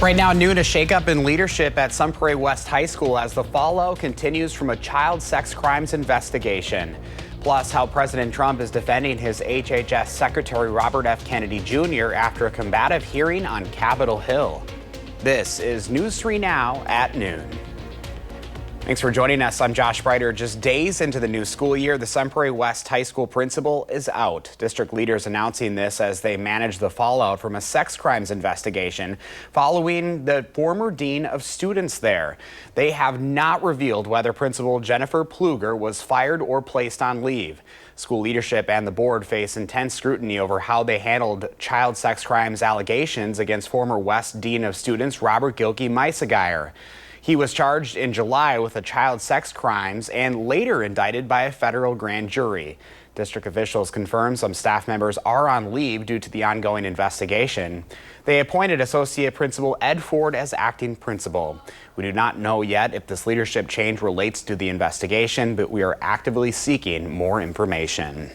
Right now, noon, a shakeup in leadership at Sun Prairie West High School as the fallout continues from a child sex crimes investigation. Plus, how President Trump is defending his HHS Secretary Robert F. Kennedy Jr. after a combative hearing on Capitol Hill. This is News 3 Now at noon. Thanks for joining us. I'm Josh Breiter. Just days into the new school year, the Sun Prairie West High School principal is out. District leaders announcing this as they manage the fallout from a sex crimes investigation following the former dean of students there. They have not revealed whether Principal Jennifer Pluger was fired or placed on leave. School leadership and the board face intense scrutiny over how they handled child sex crimes allegations against former West Dean of Students Robert Gilkey Meissegeyer. He was charged in July with a child sex crimes and later indicted by a federal grand jury. District officials confirm some staff members are on leave due to the ongoing investigation. They appointed Associate Principal Ed Ford as acting principal. We do not know yet if this leadership change relates to the investigation, but we are actively seeking more information.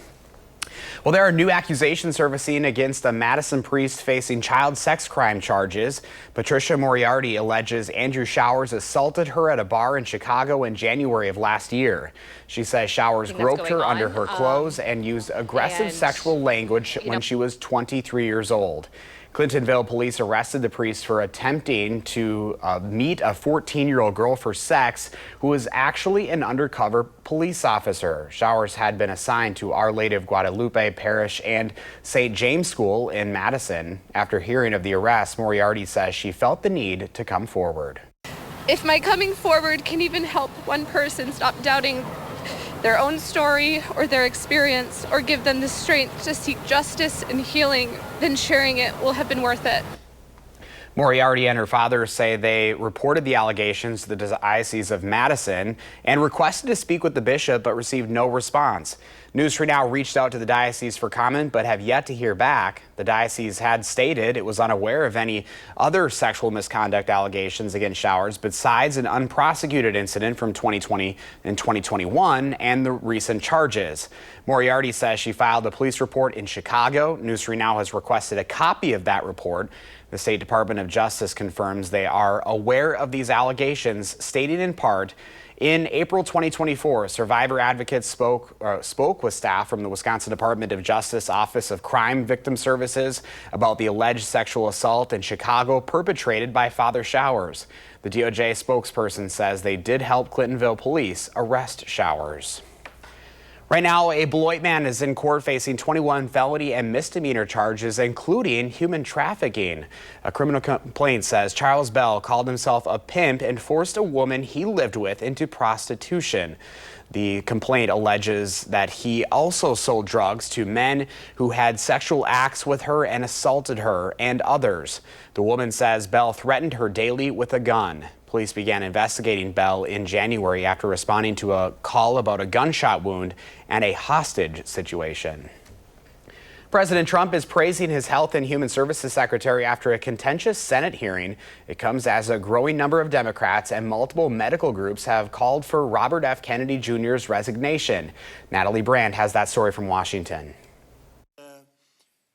Well, there are new accusations surfacing against a Madison priest facing child sex crime charges. Patricia Moriarty alleges Andrew Showers assaulted her at a bar in Chicago in January of last year. She says Showers groped her under her clothes and used aggressive sexual language when she was 23 years old. Clintonville police arrested the priest for attempting to meet a 14-year-old girl for sex who was actually an undercover police officer. Showers had been assigned to Our Lady of Guadalupe Parish and St. James School in Madison. After hearing of the arrest, Moriarty says she felt the need to come forward. If my coming forward can even help one person stop doubting their own story or their experience, or give them the strength to seek justice and healing, then sharing it will have been worth it. Moriarty and her father say they reported the allegations to the Diocese of Madison and requested to speak with the bishop but received no response. News 3 Now reached out to the diocese for comment but have yet to hear back. The diocese had stated it was unaware of any other sexual misconduct allegations against Showers besides an unprosecuted incident from 2020 and 2021 and the recent charges. Moriarty says she filed a police report in Chicago. News 3 Now has requested a copy of that report. The State Department of Justice confirms they are aware of these allegations, stating in part, in April 2024, survivor advocates spoke with staff from the Wisconsin Department of Justice Office of Crime Victim Services about the alleged sexual assault in Chicago perpetrated by Father Showers. The DOJ spokesperson says they did help Clintonville police arrest Showers. Right now, a Beloit man is in court facing 21 felony and misdemeanor charges, including human trafficking. A criminal complaint says Charles Bell called himself a pimp and forced a woman he lived with into prostitution. The complaint alleges that he also sold drugs to men who had sexual acts with her and assaulted her and others. The woman says Bell threatened her daily with a gun. Police began investigating Bell in January after responding to a call about a gunshot wound and a hostage situation. President Trump is praising his Health and Human Services Secretary after a contentious Senate hearing. It comes as a growing number of Democrats and multiple medical groups have called for Robert F. Kennedy Jr.'s resignation. Natalie Brand has that story from Washington.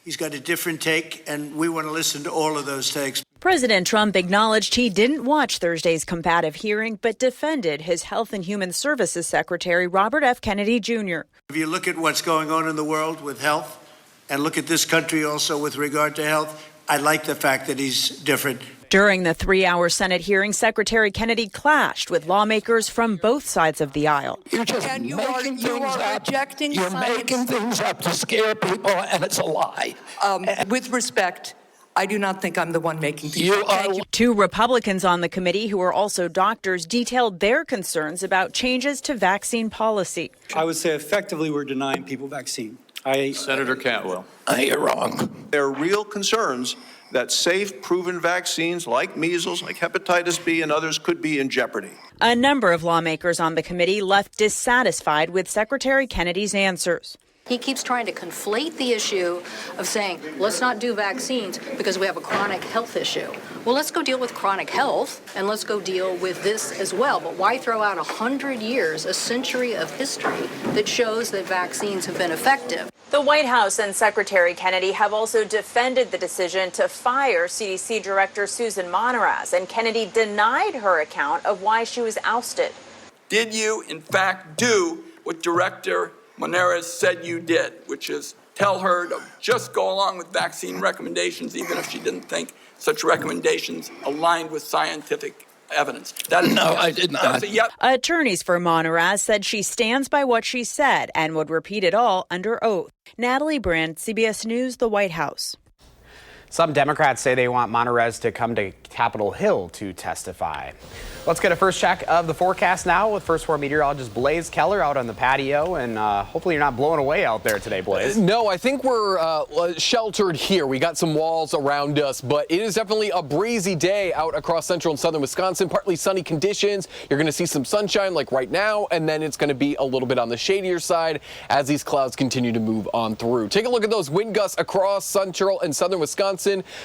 He's got a different take, and we want to listen to all of those takes. President Trump acknowledged he didn't watch Thursday's combative hearing, but defended his Health and Human Services Secretary Robert F. Kennedy Jr. If you look at what's going on in the world with health, and look at this country also with regard to health, I like the fact that he's different. During the 3-hour Senate hearing, Secretary Kennedy clashed with lawmakers from both sides of the aisle. You're just making things up. You're making things up to scare people, and it's a lie. With respect, I do not think I'm the one making things up. Two Republicans on the committee, who are also doctors, detailed their concerns about changes to vaccine policy. I would say effectively we're denying people vaccine. Senator Cantwell. You're wrong. There are real concerns that safe, proven vaccines like measles, like hepatitis B and others could be in jeopardy. A number of lawmakers on the committee left dissatisfied with Secretary Kennedy's answers. He keeps trying to conflate the issue of saying, let's not do vaccines because we have a chronic health issue. Well, let's go deal with chronic health and let's go deal with this as well. But why throw out 100 years, a century of history that shows that vaccines have been effective? The White House and Secretary Kennedy have also defended the decision to fire CDC Director Susan Monteras, and Kennedy denied her account of why she was ousted. Did you, in fact, do what Director Monteras said you did, which is tell her to just go along with vaccine recommendations, even if she didn't think such recommendations aligned with scientific evidence? That is no, I did not. Attorneys for Monteras said she stands by what she said and would repeat it all under oath. Natalie Brandt, CBS News, the White House. Some Democrats say they want Monteras to come to Capitol Hill to testify. Let's get a first check of the forecast now with First 4 meteorologist Blaze Keller out on the patio, and hopefully you're not blowing away out there today, Blaze. No, I think we're sheltered here. We got some walls around us, but it is definitely a breezy day out across central and southern Wisconsin. Partly sunny conditions. You're going to see some sunshine like right now, and then it's going to be a little bit on the shadier side as these clouds continue to move on through. Take a look at those wind gusts across central and southern Wisconsin.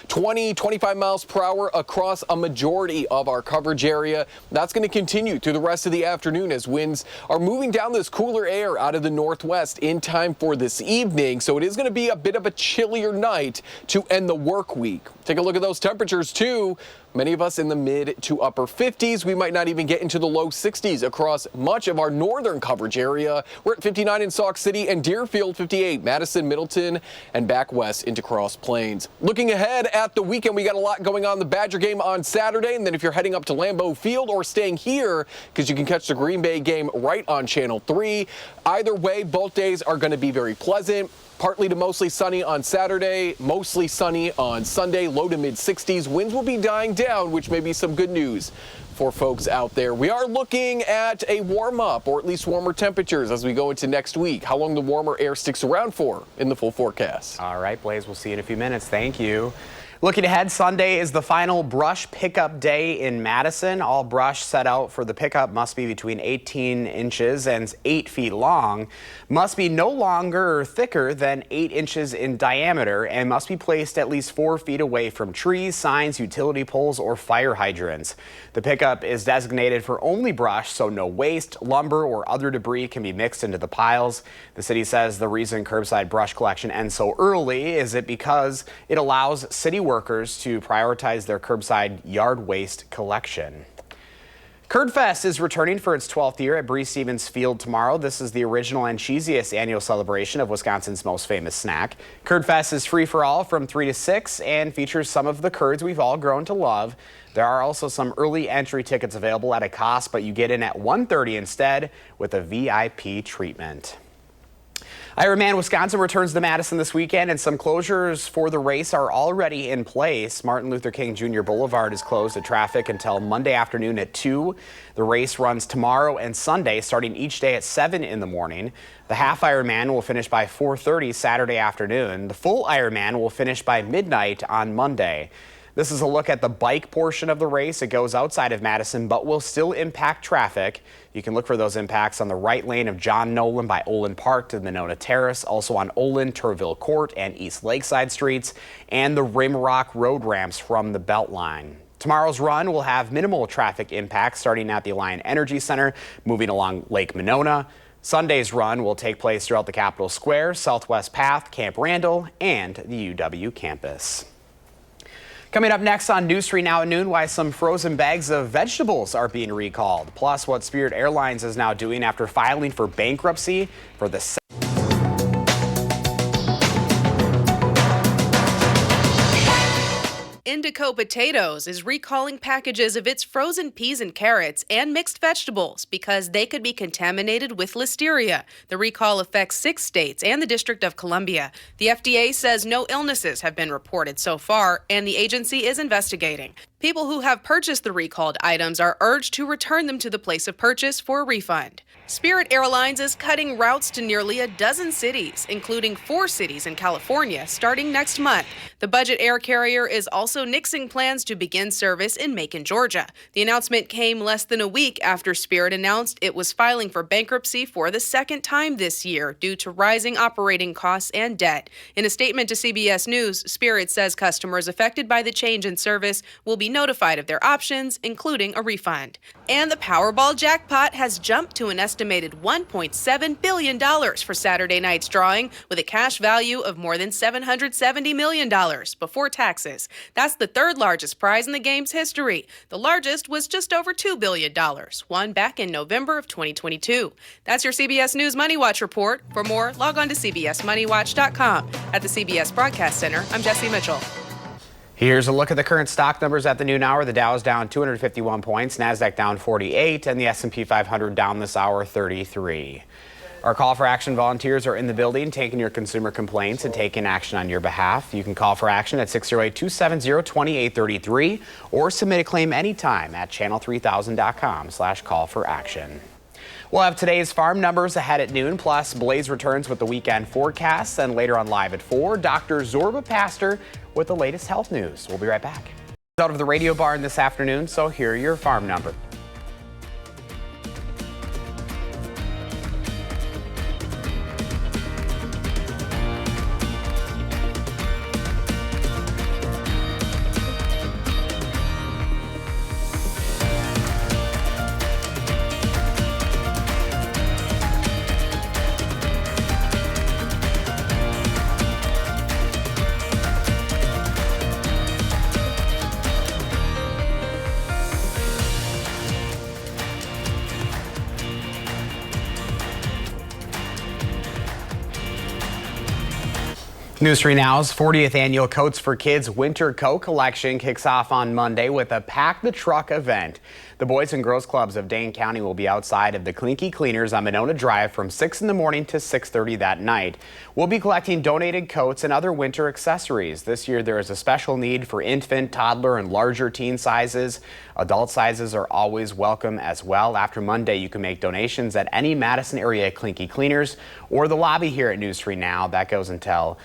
20, 25 miles per hour across a majority of our coverage area. That's going to continue through the rest of the afternoon as winds are moving down this cooler air out of the northwest in time for this evening. So it is going to be a bit of a chillier night to end the work week. Take a look at those temperatures too. Many of us in the mid to upper 50s. We might not even get into the low 60s across much of our northern coverage area. We're at 59 in Sauk City and Deerfield, 58, Madison, Middleton, and back west into Cross Plains. Looking ahead at the weekend, we got a lot going on. The Badger game on Saturday, and then if you're heading up to Lambeau Field or staying here, because you can catch the Green Bay game right on Channel 3. Either way, both days are going to be very pleasant. Partly to mostly sunny on Saturday, mostly sunny on Sunday, low to mid 60s. Winds will be dying down, which may be some good news for folks out there. We are looking at a warm up, or at least warmer temperatures as we go into next week. How long the warmer air sticks around for in the full forecast. All right, Blaze, we'll see you in a few minutes. Thank you. Looking ahead, Sunday is the final brush pickup day in Madison. All brush set out for the pickup must be between 18 inches and 8 feet long, must be no longer or thicker than 8 inches in diameter, and must be placed at least 4 feet away from trees, signs, utility poles, or fire hydrants. The pickup is designated for only brush, so no waste, lumber, or other debris can be mixed into the piles. The city says the reason curbside brush collection ends so early is because it allows city workers to prioritize their curbside yard waste collection. Curdfest is returning for its 12th year at Bree-Stevens Field tomorrow. This is the original and cheesiest annual celebration of Wisconsin's most famous snack. Curdfest is free for all from 3 to 6 and features some of the curds we've all grown to love. There are also some early entry tickets available at a cost, but you get in at 1:30 instead with a VIP treatment. Ironman Wisconsin returns to Madison this weekend, and some closures for the race are already in place. Martin Luther King Jr. Boulevard is closed to traffic until Monday afternoon at 2. The race runs tomorrow and Sunday, starting each day at 7 in the morning. The half Ironman will finish by 4:30 Saturday afternoon. The full Ironman will finish by midnight on Monday. This is a look at the bike portion of the race. It goes outside of Madison, but will still impact traffic. You can look for those impacts on the right lane of John Nolan by Olin Park to Monona Terrace, also on Olin, Turville Court, and East Lakeside Streets, and the Rimrock Road ramps from the Beltline. Tomorrow's run will have minimal traffic impacts starting at the Alliant Energy Center, moving along Lake Monona. Sunday's run will take place throughout the Capitol Square, Southwest Path, Camp Randall, and the UW campus. Coming up next on News 3 Now at noon, why some frozen bags of vegetables are being recalled. Plus, what Spirit Airlines is now doing after filing for bankruptcy for the Indico Potatoes is recalling packages of its frozen peas and carrots and mixed vegetables because they could be contaminated with listeria. The recall affects 6 states and the District of Columbia. The FDA says no illnesses have been reported so far, and the agency is investigating. People who have purchased the recalled items are urged to return them to the place of purchase for a refund. Spirit Airlines is cutting routes to nearly a dozen cities, including 4 cities in California, starting next month. The budget air carrier is also nixing plans to begin service in Macon, Georgia. The announcement came less than a week after Spirit announced it was filing for bankruptcy for the 2nd time this year due to rising operating costs and debt. In a statement to CBS News, Spirit says customers affected by the change in service will be be notified of their options, including a refund. And the Powerball jackpot has jumped to an estimated $1.7 billion for Saturday night's drawing, with a cash value of more than $770 million before taxes. That's the third largest prize in the game's history. The largest was just over $2 billion, won back in November of 2022. That's your CBS News Money Watch report. For more, log on to cbsmoneywatch.com. At the CBS Broadcast Center, I'm Jesse Mitchell. Here's a look at the current stock numbers at the noon hour. The Dow is down 251 points, NASDAQ down 48, and the S&P 500 down this hour 33. Our call for action volunteers are in the building taking your consumer complaints and taking action on your behalf. You can call for action at 608-270-2833 or submit a claim anytime at channel3000.com/call for action. We'll have today's farm numbers ahead at noon, plus Blaze returns with the weekend forecasts, and later on live at 4, Dr. Zorba Pastor with the latest health news. We'll be right back. Out of the radio barn this afternoon, so here are your farm numbers. News 3 Now's 40th annual Coats for Kids Winter Coat Collection kicks off on Monday with a Pack the Truck event. The Boys and Girls Clubs of Dane County will be outside of the Clinky Cleaners on Monona Drive from 6 in the morning to 6:30 that night. We'll be collecting donated coats and other winter accessories. This year there is a special need for infant, toddler, and larger teen sizes. Adult sizes are always welcome as well. After Monday, you can make donations at any Madison area Clinky Cleaners or the lobby here at News 3 Now. That goes until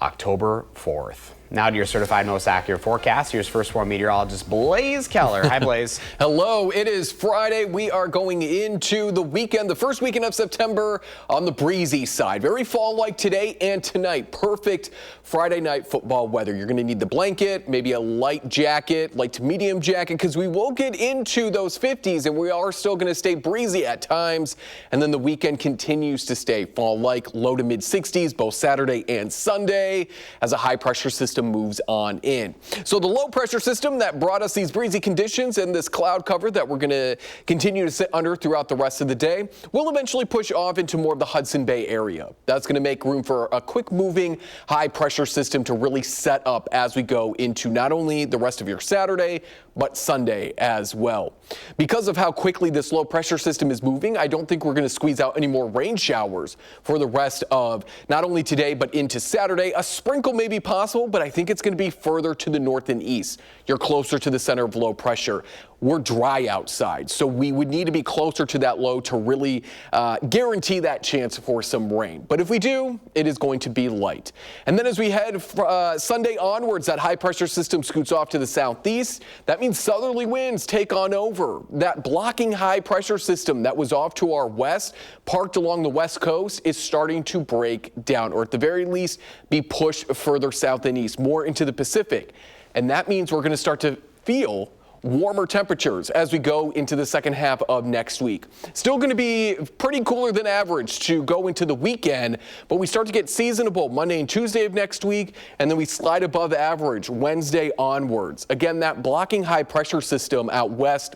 October 4th. Now to your certified most accurate forecast. Here's First Warn meteorologist Blaze Keller. Hi, Blaze. Hello. It is Friday. We are going into the weekend, the first weekend of September on the breezy side. Very fall-like today and tonight. Perfect Friday night football weather. You're going to need the blanket, maybe a light jacket, light to medium jacket, because we will get into those 50s and we are still going to stay breezy at times. And then the weekend continues to stay fall-like, low to mid 60s, both Saturday and Sunday, as a high pressure system moves on in. So the low pressure system that brought us these breezy conditions and this cloud cover that we're going to continue to sit under throughout the rest of the day will eventually push off into more of the Hudson Bay area. That's going to make room for a quick moving high pressure system to really set up as we go into not only the rest of your Saturday, but Sunday as well. Because of how quickly this low pressure system is moving, I don't think we're going to squeeze out any more rain showers for the rest of not only today, but into Saturday. A sprinkle may be possible, but I think it's going to be further to the north and east. You're closer to the center of low pressure. We're dry outside, so we would need to be closer to that low to really guarantee that chance for some rain. But if we do, it is going to be light. And then as we head Sunday onwards, that high pressure system scoots off to the southeast. That means southerly winds take on over. That blocking high pressure system that was off to our west, parked along the west coast, is starting to break down, or at the very least be pushed further south and east, more into the Pacific. And that means we're going to start to feel warmer temperatures as we go into the second half of next week. Still going to be pretty cooler than average to go into the weekend, but we start to get seasonable Monday and Tuesday of next week, and then we slide above average Wednesday onwards. Again, that blocking high pressure system out west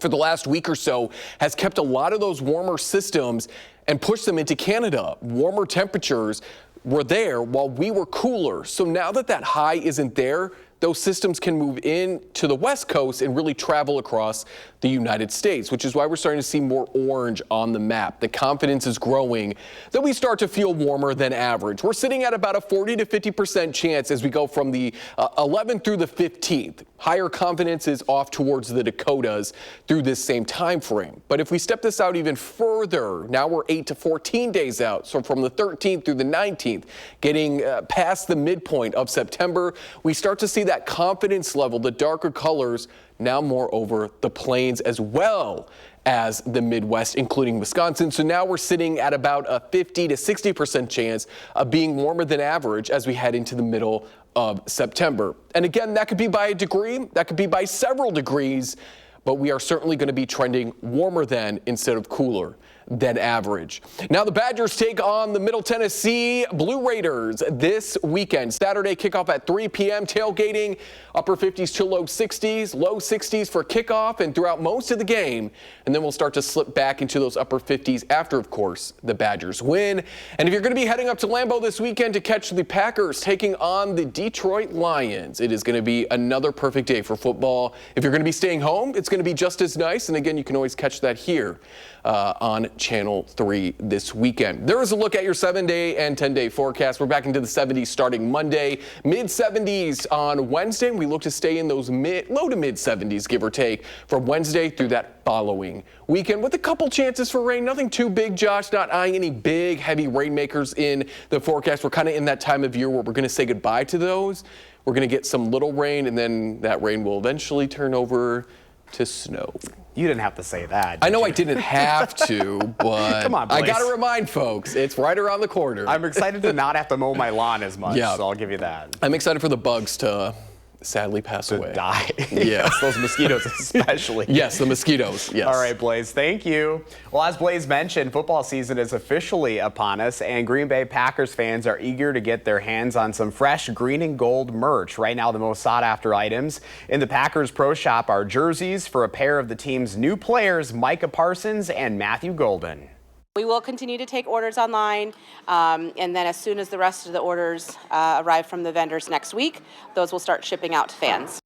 for the last week or so has kept a lot of those warmer systems and pushed them into Canada. Warmer temperatures were there while we were cooler. So now that that high isn't there, those systems can move in to the west coast and really travel across the United States, which is why we're starting to see more orange on the map. The confidence is growing that we start to feel warmer than average. We're sitting at about a 40 to 50% chance as we go from the 11th through the 15th. Higher confidence is off towards the Dakotas through this same time frame. But if we step this out even further, now we're 8 to 14 days out. So from the 13th through the 19th, getting past the midpoint of September, we start to see that confidence level, the darker colors, now more over the plains as well as the Midwest, including Wisconsin. So now we're sitting at about a 50 to 60% chance of being warmer than average as we head into the middle of September. And again, that could be by a degree, that could be by several degrees, but we are certainly going to be trending warmer than instead of cooler than average. Now the Badgers take on the Middle Tennessee Blue Raiders this weekend. Saturday kickoff at 3 p.m. Tailgating, upper 50s to low 60s for kickoff and throughout most of the game. And then we'll start to slip back into those upper 50s after, of course, the Badgers win. And if you're going to be heading up to Lambeau this weekend to catch the Packers taking on the Detroit Lions, it is going to be another perfect day for football. If you're going to be staying home, it's going to be just as nice. And again, you can always catch that here on Channel 3 this weekend. There is a look at your 7-day and 10-day forecast. We're back into the 70s starting Monday, mid-70s on Wednesday. We look to stay in those low to mid-70s, give or take, from Wednesday through that following weekend with a couple chances for rain. Nothing too big, Josh, not eyeing any big, heavy rainmakers in the forecast. We're kind of in that time of year where we're going to say goodbye to those. We're going to get some little rain, and then that rain will eventually turn over to snow. You didn't have to say that. I know I didn't have to, but Come on, Blaze. I got to remind folks, it's right around the corner. I'm excited to not have to mow my lawn as much, Yeah. so I'll give you that. I'm excited for the bugs to sadly pass away. Die. Yeah. Yes, those mosquitoes especially. Yes, the mosquitoes. Yes. All right, Blaze, thank you. Well, as Blaze mentioned, football season is officially upon us, and Green Bay Packers fans are eager to get their hands on some fresh green and gold merch. Right now, the most sought-after items in the Packers Pro Shop are jerseys for a pair of the team's new players, Micah Parsons and Matthew Golden. We will continue to take orders online, and then as soon as the rest of the orders arrive from the vendors next week, those will start shipping out to fans.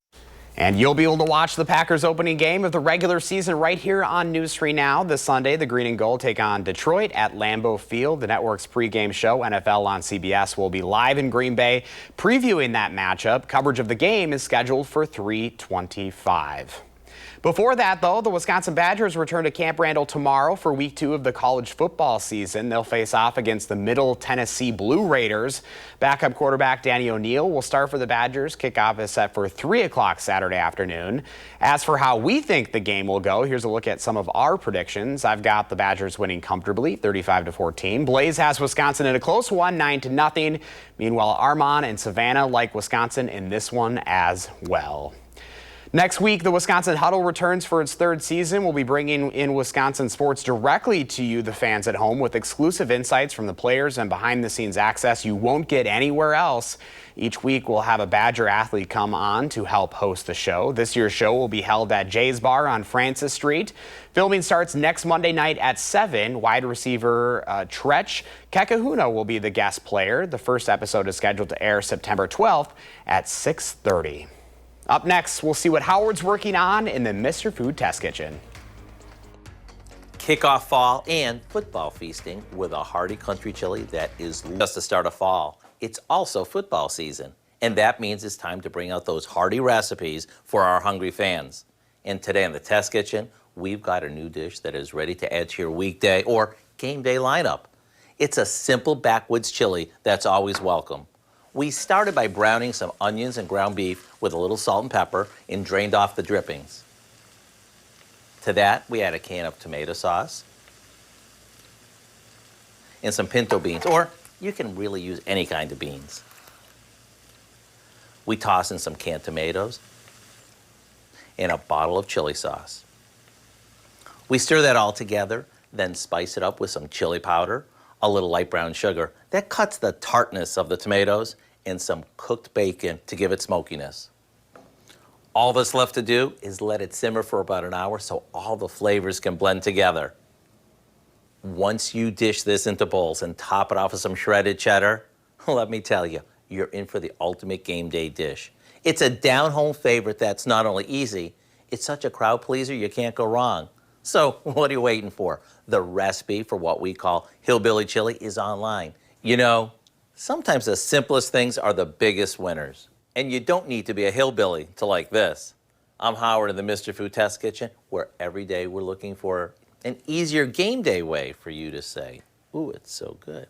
And you'll be able to watch the Packers opening game of the regular season right here on News 3 Now. This Sunday, the Green and Gold take on Detroit at Lambeau Field. The network's pregame show, NFL on CBS, will be live in Green Bay previewing that matchup. Coverage of the game is scheduled for 3:25. Before that, though, the Wisconsin Badgers return to Camp Randall tomorrow for week 2 of the college football season. They'll face off against the Middle Tennessee Blue Raiders. Backup quarterback Danny O'Neal will start for the Badgers. Kickoff is set for 3 o'clock Saturday afternoon. As for how we think the game will go, here's a look at some of our predictions. I've got the Badgers winning comfortably, 35-14. Blaze has Wisconsin in a close one, 9-0. Meanwhile, Armand and Savannah like Wisconsin in this one as well. Next week, the Wisconsin Huddle returns for its 3rd season. We'll be bringing in Wisconsin sports directly to you, the fans at home, with exclusive insights from the players and behind-the-scenes access you won't get anywhere else. Each week, we'll have a Badger athlete come on to help host the show. This year's show will be held at Jay's Bar on Francis Street. Filming starts next Monday night at 7. Wide receiver Tretch Kekahuna will be the guest player. The first episode is scheduled to air September 12th at 6:30. Up next, we'll see what Howard's working on in the Mr. Food Test Kitchen. Kick off fall and football feasting with a hearty country chili that is just the start of fall. It's also football season, and that means it's time to bring out those hearty recipes for our hungry fans. And today in the Test Kitchen, we've got a new dish that is ready to add to your weekday or game day lineup. It's a simple backwoods chili that's always welcome. We started by browning some onions and ground beef with a little salt and pepper and drained off the drippings. To that, we add a can of tomato sauce and some pinto beans, or you can really use any kind of beans. We toss in some canned tomatoes and a bottle of chili sauce. We stir that all together, then spice it up with some chili powder, a little light brown sugar. That cuts the tartness of the tomatoes, and some cooked bacon to give it smokiness. All that's left to do is let it simmer for about an hour so all the flavors can blend together. Once you dish this into bowls and top it off with some shredded cheddar, let me tell you, you're in for the ultimate game day dish. It's a down-home favorite that's not only easy, it's such a crowd pleaser you can't go wrong. So what are you waiting for? The recipe for what we call hillbilly chili is online. You know, sometimes the simplest things are the biggest winners. And you don't need to be a hillbilly to like this. I'm Howard in the Mr. Food Test Kitchen, where every day we're looking for an easier game day way for you to say, ooh, it's so good.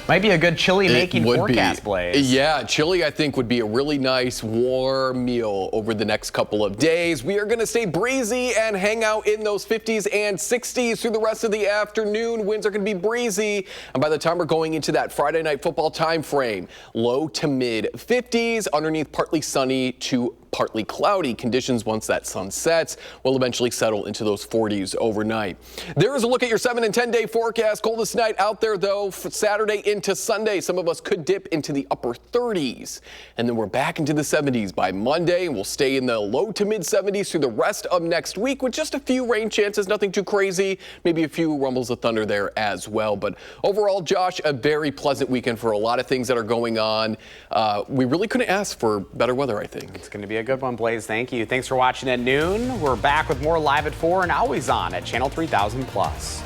Might be a good chili making forecast, Blaze. Yeah, chili I think would be a really nice warm meal over the next couple of days. We are going to stay breezy and hang out in those 50s and 60s through the rest of the afternoon. Winds are going to be breezy, and by the time we're going into that Friday night football time frame, low to mid 50s, underneath partly sunny to partly cloudy conditions. Once that sun sets, we'll eventually settle into those 40s overnight. There is a look at your 7 and 10 day forecast. Coldest night out there though, for Saturday into Sunday. Some of us could dip into the upper 30s, and then we're back into the 70s by Monday, and we'll stay in the low to mid 70s through the rest of next week with just a few rain chances, nothing too crazy, maybe a few rumbles of thunder there as well. But overall, Josh, a very pleasant weekend for a lot of things that are going on. We really couldn't ask for better weather, I think. It's going to be a good one, Blaze. Thank you. Thanks for watching at noon. We're back with more Live at 4 and always on at Channel 3000+.